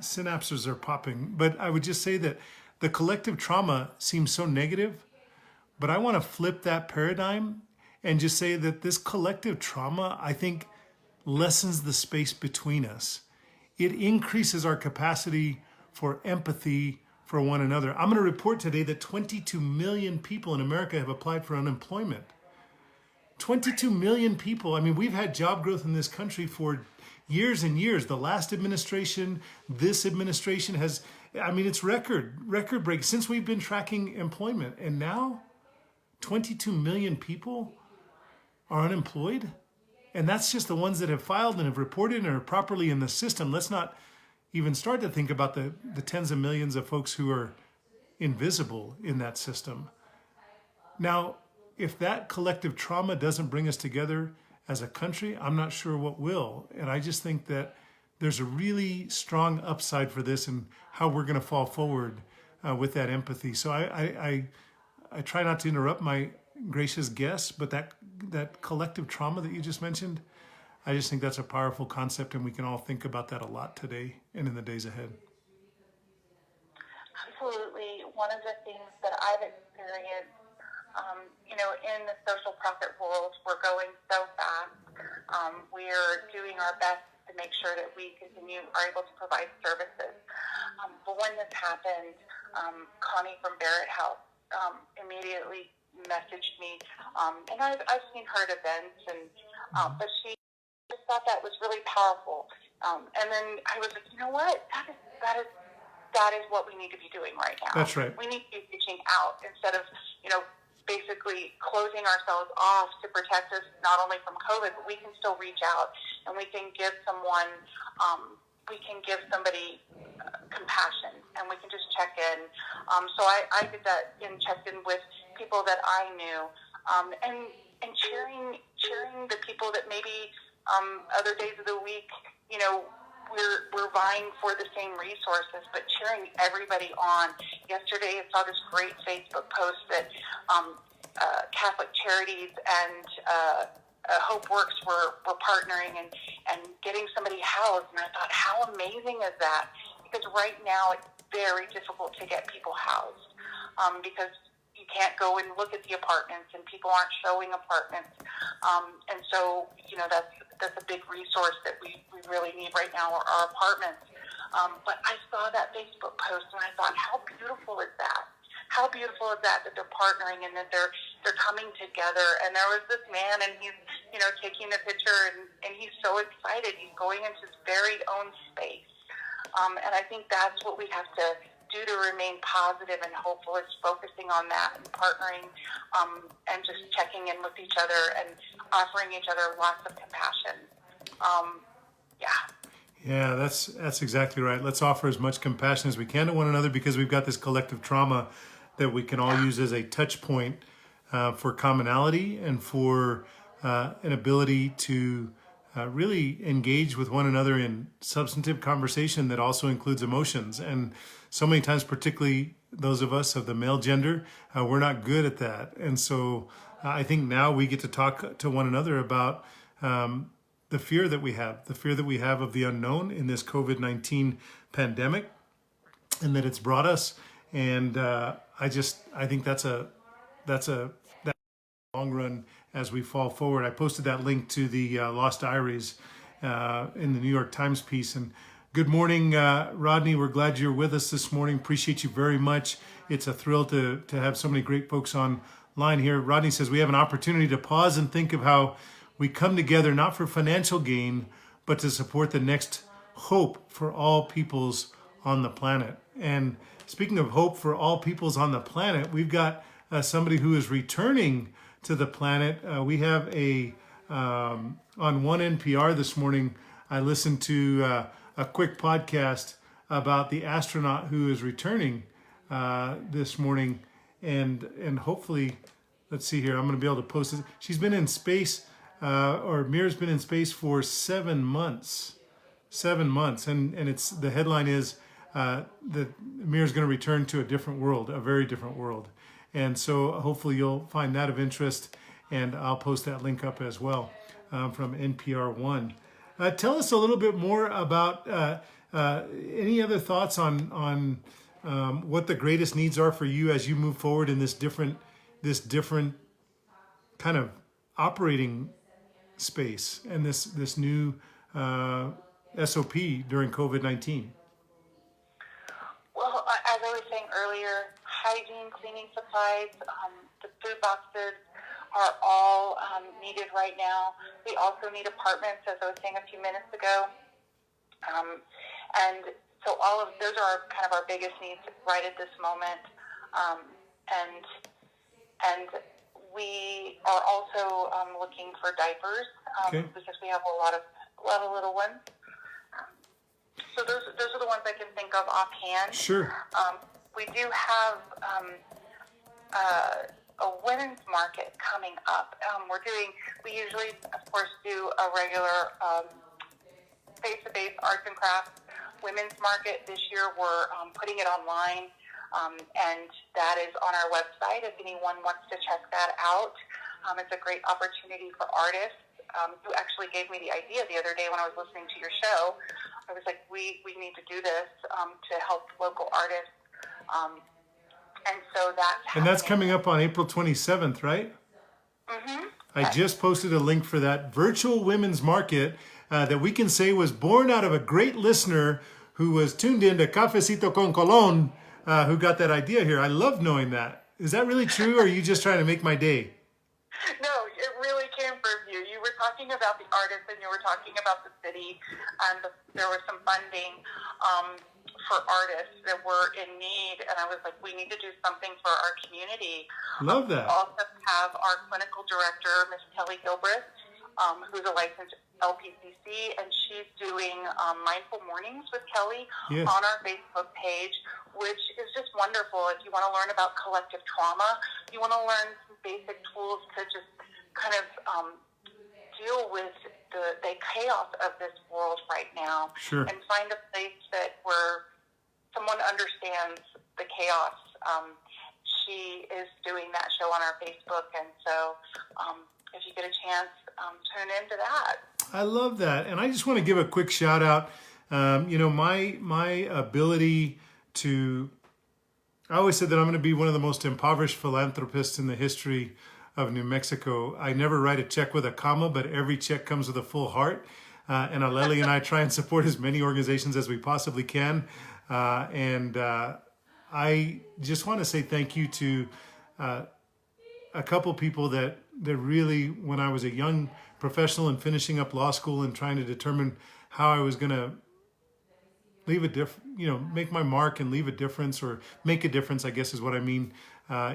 synapses are popping. But I would just say that the collective trauma seems so negative, but I want to flip that paradigm and just say that this collective trauma, I think, lessens the space between us. It increases our capacity for empathy for one another. I'm going to report today that 22 million people in America have applied for unemployment. 22 million people. I mean, we've had job growth in this country for years and years. The last administration, this administration has, it's record break since we've been tracking employment. And now 22 million people are unemployed. And that's just the ones that have filed and have reported and are properly in the system. Let's not even start to think about the tens of millions of folks who are invisible in that system. Now, if that collective trauma doesn't bring us together as a country, I'm not sure what will. And I just think that there's a really strong upside for this and how we're going to fall forward with that empathy. So I try not to interrupt my gracious guests, but that collective trauma that you just mentioned, I just think that's a powerful concept, and we can all think about that a lot today and in the days ahead. Absolutely. One of the things that I've experienced, in the social profit world, we're going so fast. We're doing our best to make sure that we are able to provide services. But when this happened, Connie from Barrett House immediately messaged me, and I've seen her at events, and but she just thought that was really powerful. And then I was like, you know what? That is what we need to be doing right now. That's right. We need to be reaching out instead of basically closing ourselves off to protect us not only from COVID, but we can still reach out and we can give somebody compassion, and we can just check in. So I did that and checked in with people that I knew, and cheering the people that maybe other days of the week, we're vying for the same resources, but cheering everybody on. Yesterday, I saw this great Facebook post that Catholic Charities and Hope Works were partnering and getting somebody housed, and I thought, how amazing is that? because right now it's very difficult to get people housed because you can't go and look at the apartments, and people aren't showing apartments. And so, that's a big resource that we really need right now are our apartments. But I saw that Facebook post, and I thought, how beautiful is that? How beautiful is that they're partnering and that they're coming together. And there was this man, and he's, taking a picture, and he's so excited. He's going into his very own space. And I think that's what we have to do to remain positive and hopeful, is focusing on that and partnering and just checking in with each other and offering each other lots of compassion. Yeah, that's exactly right. Let's offer as much compassion as we can to one another, because we've got this collective trauma that we can all use as a touch point for commonality and for an ability to really engage with one another in substantive conversation that also includes emotions. And so many times, particularly those of us of the male gender, we're not good at that. And so I think now we get to talk to one another about the fear that we have of the unknown in this COVID-19 pandemic, and that it's brought us. And I think that's a long run as we fall forward. I posted that link to the Lost Diaries in the New York Times piece. And good morning, Rodney. We're glad you're with us this morning. Appreciate you very much. It's a thrill to have so many great folks online here. Rodney says we have an opportunity to pause and think of how we come together not for financial gain, but to support the next hope for all peoples on the planet. And speaking of hope for all peoples on the planet, we've got somebody who is returning to the planet. We have on One NPR this morning, I listened to a quick podcast about the astronaut who is returning this morning, and hopefully, let's see here, I'm going to be able to post it. She's been in space, or Mir's been in space for 7 months. 7 months, and it's the headline is that Mir's going to return to a different world, a very different world. And so hopefully you'll find that of interest, and I'll post that link up as well from NPR One. Tell us a little bit more about any other thoughts on what the greatest needs are for you as you move forward in this different kind of operating space and this new SOP during COVID-19. Well, as I was saying earlier, hygiene, cleaning supplies, the food boxes are all needed right now. We also need apartments, as I was saying a few minutes ago. And so all of those are kind of our biggest needs right at this moment. And we are also looking for diapers because we have a lot of little ones. So those are the ones I can think of offhand. Sure. We do have a women's market coming up. We usually, of course, do a regular face-to-face arts and crafts women's market. This year we're putting it online, and that is on our website if anyone wants to check that out. It's a great opportunity for artists. Who actually gave me the idea the other day when I was listening to your show. I was like, we need to do this to help local artists. And so that's happening. And that's coming up on April 27th, right? Mm-hmm. I just posted a link for that virtual women's market that we can say was born out of a great listener who was tuned in to Cafecito con Colon, who got that idea here. I love knowing that. Is that really true, or are you just trying to make my day? No, it really came from you. You were talking about the artists, and you were talking about the city, and there was some funding for artists that were in need, and I was like, we need to do something for our community. Love that. We also have our clinical director, Miss Kelly Gilbreth, who's a licensed LPCC, and she's doing Mindful Mornings with Kelly on our Facebook page, which is just wonderful. If you want to learn about collective trauma, you want to learn some basic tools to just kind of deal with the chaos of this world right now, and find a place where someone understands the chaos. She is doing that show on our Facebook, and so if you get a chance, tune into that. I love that. And I just want to give a quick shout out My ability to, I always said that I'm going to be one of the most impoverished philanthropists in the history of New Mexico. I never write a check with a comma, but every check comes with a full heart. And Aleli and I try and support as many organizations as we possibly can. I just want to say thank you to a couple people that really, when I was a young professional and finishing up law school and trying to determine how I was going to leave make my mark and leave a difference, or make a difference, I guess is what I mean,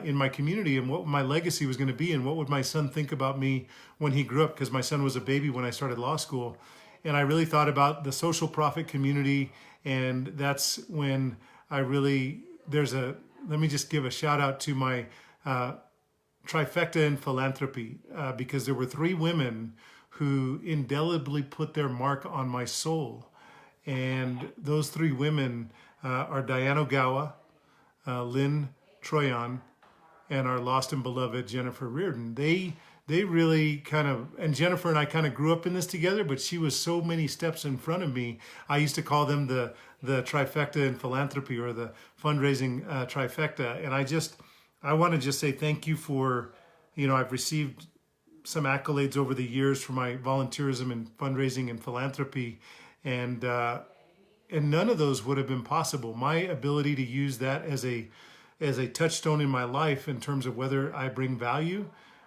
in my community, and what my legacy was going to be, and what would my son think about me when he grew up, because my son was a baby when I started law school. And I really thought about the social profit community, and that's when I really, let me just give a shout out to my trifecta in philanthropy, because there were three women who indelibly put their mark on my soul. And those three women are Diane Ogawa, Lynn Troyan, and our lost and beloved Jennifer Reardon. They really kind of, and Jennifer and I kind of grew up in this together, but she was so many steps in front of me. I used to call them the trifecta in philanthropy, or the fundraising trifecta. And I want to just say thank you for, I've received some accolades over the years for my volunteerism and fundraising and philanthropy. And none of those would have been possible. My ability to use that as a touchstone in my life, in terms of whether I bring value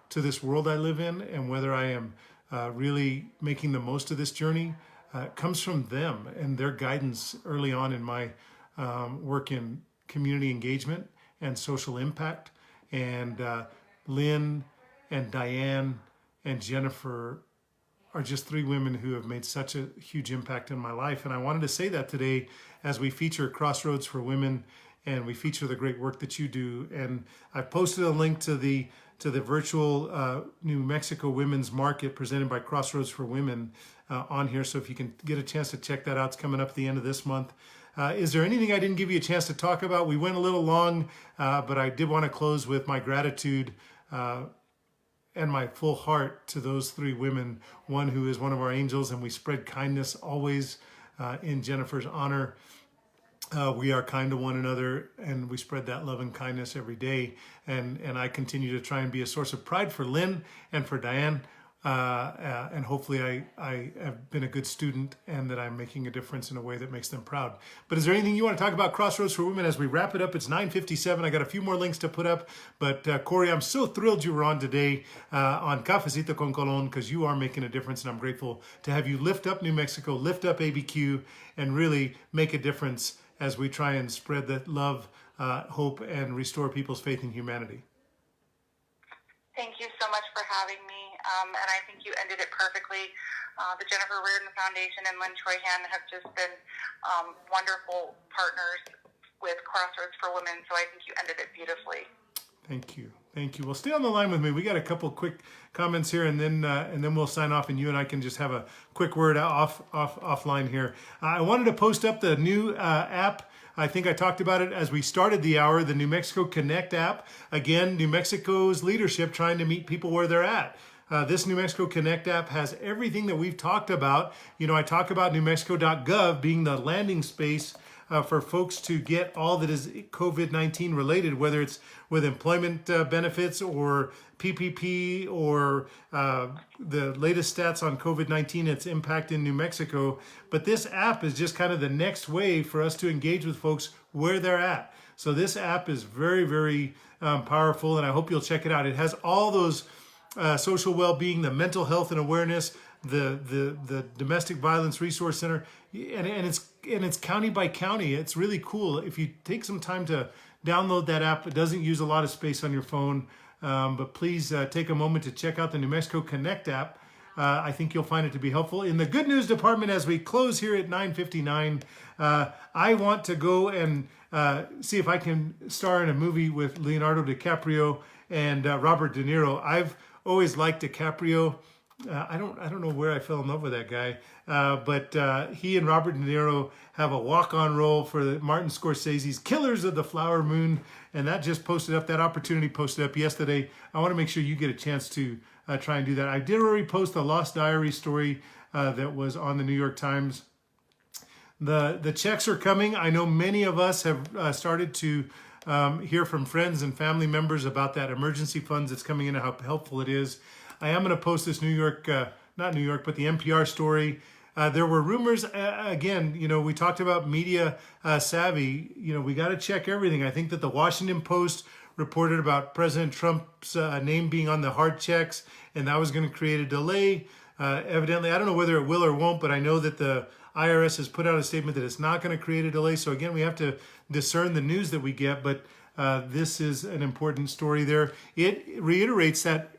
to this world I live in, and whether I am really making the most of this journey, comes from them and their guidance early on in my work in community engagement and social impact. And Lynn and Diane and Jennifer are just three women who have made such a huge impact in my life. And I wanted to say that today as we feature Crossroads for Women, and we feature the great work that you do. And I posted a link to the virtual New Mexico Women's Market presented by Crossroads for Women on here. So if you can get a chance to check that out, it's coming up at the end of this month. Is there anything I didn't give you a chance to talk about? We went a little long, but I did want to close with my gratitude and my full heart to those three women, one who is one of our angels, and we spread kindness always in Jennifer's honor. We are kind to one another, and we spread that love and kindness every day. And I continue to try and be a source of pride for Lynn and for Diane. And hopefully I have been a good student, and that I'm making a difference in a way that makes them proud. But is there anything you want to talk about Crossroads for Women as we wrap it up? It's 9:57. I got a few more links to put up. But Corey, I'm so thrilled you were on today on Cafecito con Colon, because you are making a difference, and I'm grateful to have you lift up New Mexico, lift up ABQ, and really make a difference as we try and spread that love, hope, and restore people's faith in humanity. Thank you so much for having me. And I think you ended it perfectly. The Jennifer Reardon Foundation and Lynn Troyan have just been wonderful partners with Crossroads for Women, so I think you ended it beautifully. Thank you. Thank you. Well, stay on the line with me. We got a couple quick comments here, and then we'll sign off, and you and I can just have a quick word offline here. I wanted to post up the new app. I think I talked about it as we started the hour, the New Mexico Connect app. Again, New Mexico's leadership trying to meet people where they're at. This New Mexico Connect app has everything that we've talked about. I talk about newmexico.gov being the landing space for folks to get all that is COVID-19 related, whether it's with employment benefits or PPP or the latest stats on COVID-19, its impact in New Mexico. But this app is just kind of the next way for us to engage with folks where they're at. So this app is very, very powerful, and I hope you'll check it out. It has all those social well-being, the mental health and awareness, the domestic violence resource center, and it's county by county. It's really cool. If you take some time to download that app, it doesn't use a lot of space on your phone, but please take a moment to check out the New Mexico Connect app. I think you'll find it to be helpful. In the good news department, as we close here at 9:59, I want to go and see if I can star in a movie with Leonardo DiCaprio and Robert De Niro. I've always liked DiCaprio. I don't know where I fell in love with that guy, but he and Robert De Niro have a walk-on role for Martin Scorsese's Killers of the Flower Moon, and that just posted up. That opportunity posted up yesterday. I want to make sure you get a chance to try and do that. I did already post the Lost Diary story that was on the New York Times. The checks are coming. I know many of us have started to hear from friends and family members about that emergency funds that's coming in and how helpful it is. I am going to post this not New York, but the NPR story. There were rumors, again, we talked about media savvy. We got to check everything. I think that the Washington Post reported about President Trump's name being on the hard checks, and that was going to create a delay. Evidently, I don't know whether it will or won't, but I know that the IRS has put out a statement that it's not going to create a delay. So again, we have to discern the news that we get, but this is an important story there. It reiterates that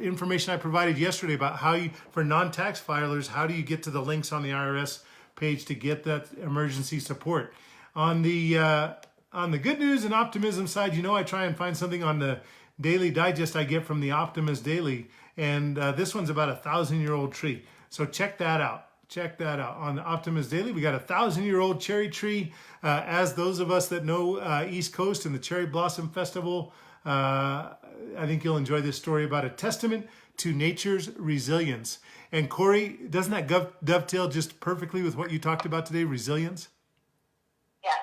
information I provided yesterday about how you, for non-tax filers, how do you get to the links on the IRS page to get that emergency support. On the good news and optimism side, I try and find something on the daily digest I get from the Optimist Daily, and this one's about 1,000-year-old tree. So check that out. On the Optimist Daily. We got 1,000-year-old cherry tree. As those of us that know East Coast and the Cherry Blossom Festival, I think you'll enjoy this story about a testament to nature's resilience. And Corey, doesn't that dovetail just perfectly with what you talked about today, resilience? Yes,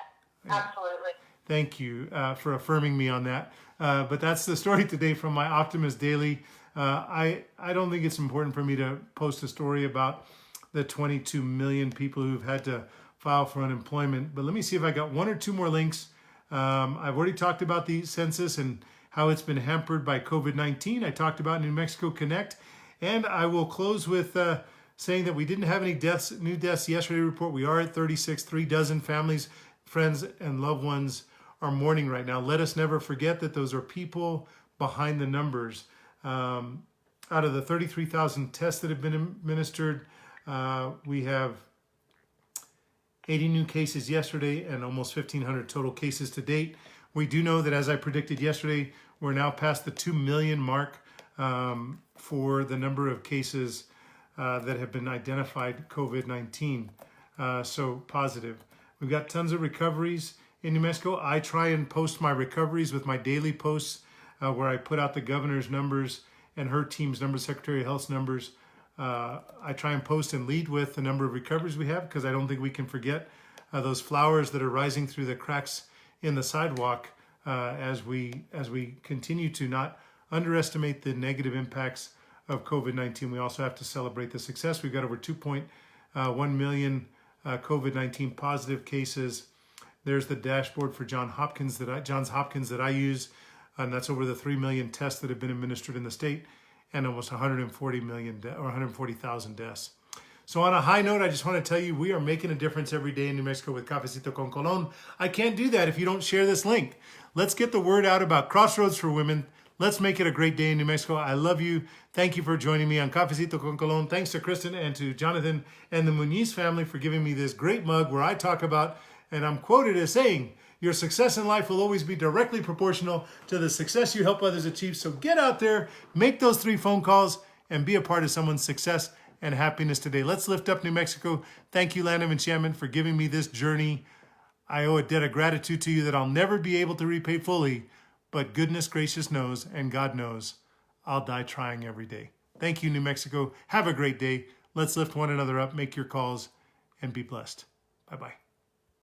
absolutely. Thank you for affirming me on that. But that's the story today from my Optimist Daily. I don't think it's important for me to post a story about the 22 million people who've had to file for unemployment. But let me see if I got one or two more links. I've already talked about the census and how it's been hampered by COVID-19. I talked about New Mexico Connect. And I will close with saying that we didn't have any new deaths yesterday report. We are at 36, 3 dozen families, friends, and loved ones are mourning right now. Let us never forget that those are people behind the numbers. Out of the 33,000 tests that have been administered, we have 80 new cases yesterday and almost 1,500 total cases to date. We do know that, as I predicted yesterday, we're now past the 2 million mark for the number of cases that have been identified COVID-19. So positive. We've got tons of recoveries in New Mexico. I try and post my recoveries with my daily posts where I put out the governor's numbers and her team's numbers, Secretary of Health's numbers. I try and post and lead with the number of recoveries we have, because I don't think we can forget those flowers that are rising through the cracks in the sidewalk as we continue to not underestimate the negative impacts of COVID-19. We also have to celebrate the success. We've got over 2.1 million COVID-19 positive cases. There's the dashboard for Johns Hopkins that I use, and that's over the 3 million tests that have been administered in the state, and almost 140,000 deaths. So on a high note, I just want to tell you, we are making a difference every day in New Mexico with Cafecito con Colon. I can't do that if you don't share this link. Let's get the word out about Crossroads for Women. Let's make it a great day in New Mexico. I love you. Thank you for joining me on Cafecito con Colon. Thanks to Kristen and to Jonathan and the Muniz family for giving me this great mug where I talk about, and I'm quoted as saying, your success in life will always be directly proportional to the success you help others achieve. So get out there, make those 3 phone calls, and be a part of someone's success and happiness today. Let's lift up New Mexico. Thank you, Land of Enchantment, for giving me this journey. I owe a debt of gratitude to you that I'll never be able to repay fully, but goodness gracious knows, and God knows, I'll die trying every day. Thank you, New Mexico. Have a great day. Let's lift one another up, make your calls, and be blessed. Bye-bye.